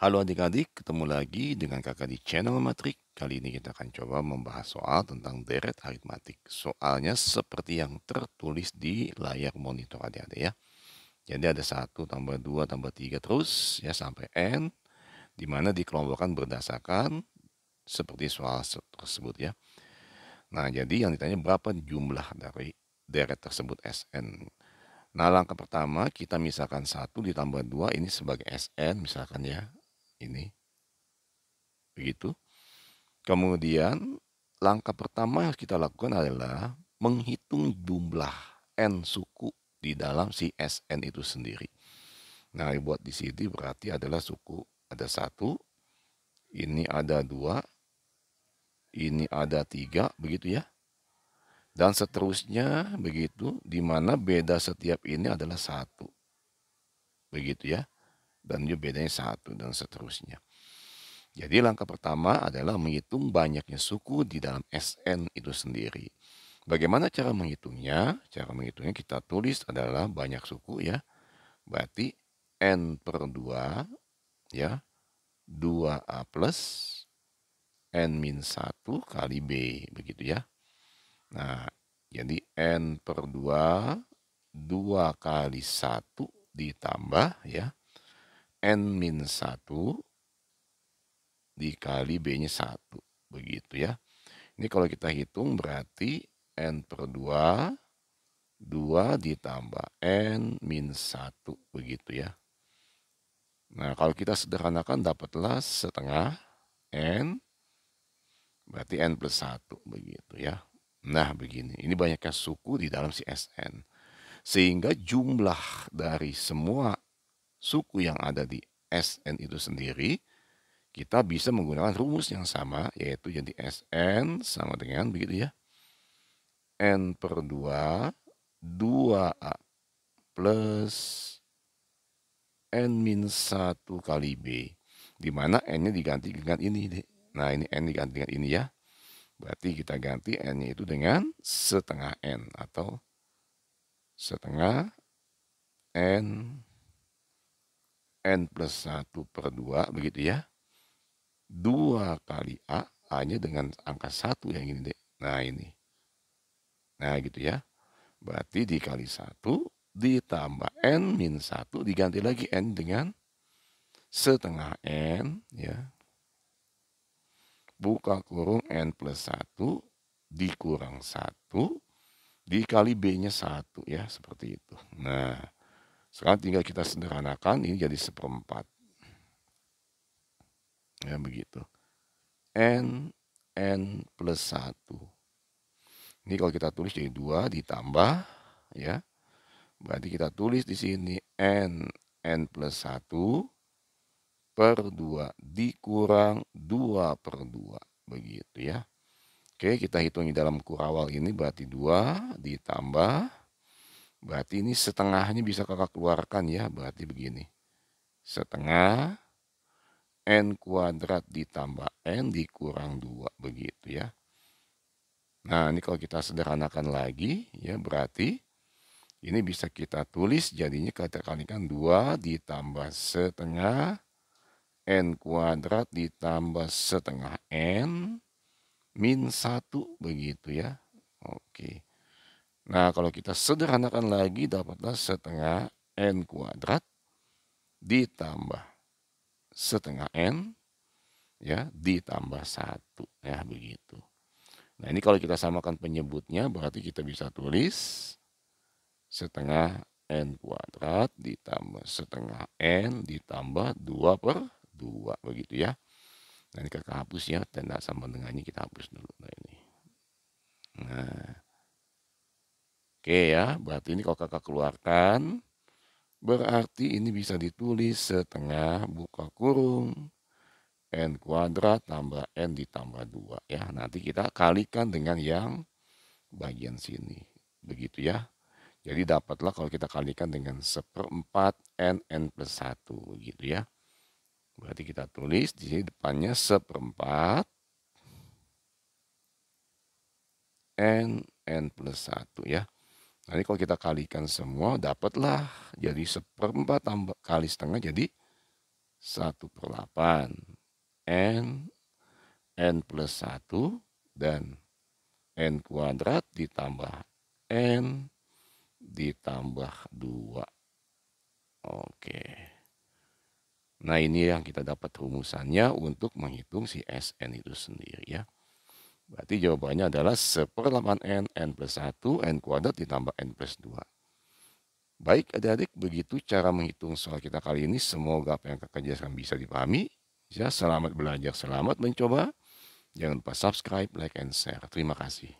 Halo adik-adik, ketemu lagi dengan kakak di channel Matrik. Kali ini kita akan coba membahas soal tentang deret aritmatik. Soalnya seperti yang tertulis di layar monitor adik-adik ya. Jadi ada 1 tambah 2 tambah 3 terus ya sampai N, di mana dikelompokkan berdasarkan seperti soal tersebut ya. Nah, jadi yang ditanya berapa jumlah dari deret tersebut Sn. Nah, langkah pertama kita misalkan 1 ditambah 2 ini sebagai Sn misalkan ya. Ini begitu. Kemudian langkah pertama yang kita lakukan adalah menghitung jumlah N suku di dalam si Sn itu sendiri. Nah, buat di sini berarti adalah suku ada 1, ini ada 2, ini ada 3, begitu ya. Dan seterusnya begitu, di mana beda setiap ini adalah 1. Begitu ya. Dan juga bedanya 1 dan seterusnya. Jadi langkah pertama adalah menghitung banyaknya suku di dalam Sn itu sendiri. Bagaimana cara menghitungnya? Cara menghitungnya kita tulis adalah banyak suku ya. Berarti N per 2 ya. 2A plus N min 1 kali B. Begitu ya. Nah, jadi N per 2, 2 kali 1 ditambah ya. N min 1 dikali B-nya 1. Begitu ya. Ini kalau kita hitung berarti N per 2, 2 ditambah N min 1. Begitu ya. Nah, kalau kita sederhanakan dapatlah setengah N, berarti N plus 1. Begitu ya. Nah, begini. Ini banyaknya suku di dalam si Sn. Sehingga jumlah dari semua suku yang ada di Sn itu sendiri, kita bisa menggunakan rumus yang sama, yaitu jadi Sn sama dengan begitu ya. N per 2, 2A plus N min 1 kali B. Di mana N-nya diganti dengan ini. Nah, ini N diganti dengan ini ya. Berarti kita ganti N-nya itu dengan setengah N atau setengah N plus 1 per 2 begitu ya. 2 kali A, A-nya dengan angka 1 yang ini deh. Nah, ini. Nah, gitu ya. Berarti dikali 1 ditambah N min 1 diganti lagi N dengan setengah N ya. Buka kurung N plus 1 dikurang 1 dikali B-nya 1 ya, seperti itu. Nah, sekarang tinggal kita sederhanakan, ini jadi 1/4. Ya, begitu. N plus 1. Ini kalau kita tulis jadi 2 ditambah ya. Berarti kita tulis di sini N plus 1 per 2 dikurang 2 per 2. Begitu ya. Oke, kita hitung di dalam kurawal ini berarti 2 ditambah. Berarti ini setengahnya bisa kakak keluarkan ya. Berarti begini. Setengah N kuadrat ditambah N dikurang 2. Begitu ya. Nah, ini kalau kita sederhanakan lagi ya, berarti ini bisa kita tulis jadinya kita kalikan 2 ditambah setengah N kuadrat ditambah setengah N min 1 begitu ya. Oke. Nah, kalau kita sederhanakan lagi dapatlah setengah N kuadrat ditambah setengah N ya ditambah 1 ya, begitu. Nah, ini kalau kita samakan penyebutnya berarti kita bisa tulis setengah N kuadrat ditambah setengah N ditambah 2 per 2 begitu ya. Nah, ini kakak hapus ya, tanda sama dengannya kita hapus dulu. Nah, ini. Nah, oke ya, berarti ini kalau kakak keluarkan, berarti ini bisa ditulis setengah buka kurung N kuadrat tambah N ditambah 2 ya. Nanti kita kalikan dengan yang bagian sini. Begitu ya. Jadi dapatlah kalau kita kalikan dengan 1/4 N plus 1 begitu ya. Berarti kita tulis di sini depannya 1/4 N plus 1 ya. Nanti kalau kita kalikan semua dapatlah jadi 1/4 tambah kali setengah jadi 1/8 n plus 1 dan n kuadrat ditambah n ditambah 2. Oke. Nah, ini yang kita dapat rumusannya untuk menghitung si Sn itu sendiri ya. Berarti jawabannya adalah 1/8n, n plus 1, n kuadrat ditambah n plus 2. Baik adik-adik, begitu cara menghitung soal kita kali ini. Semoga apa yang kakak jelaskan bisa dipahami. Ya, selamat belajar, selamat mencoba. Jangan lupa subscribe, like, and share. Terima kasih.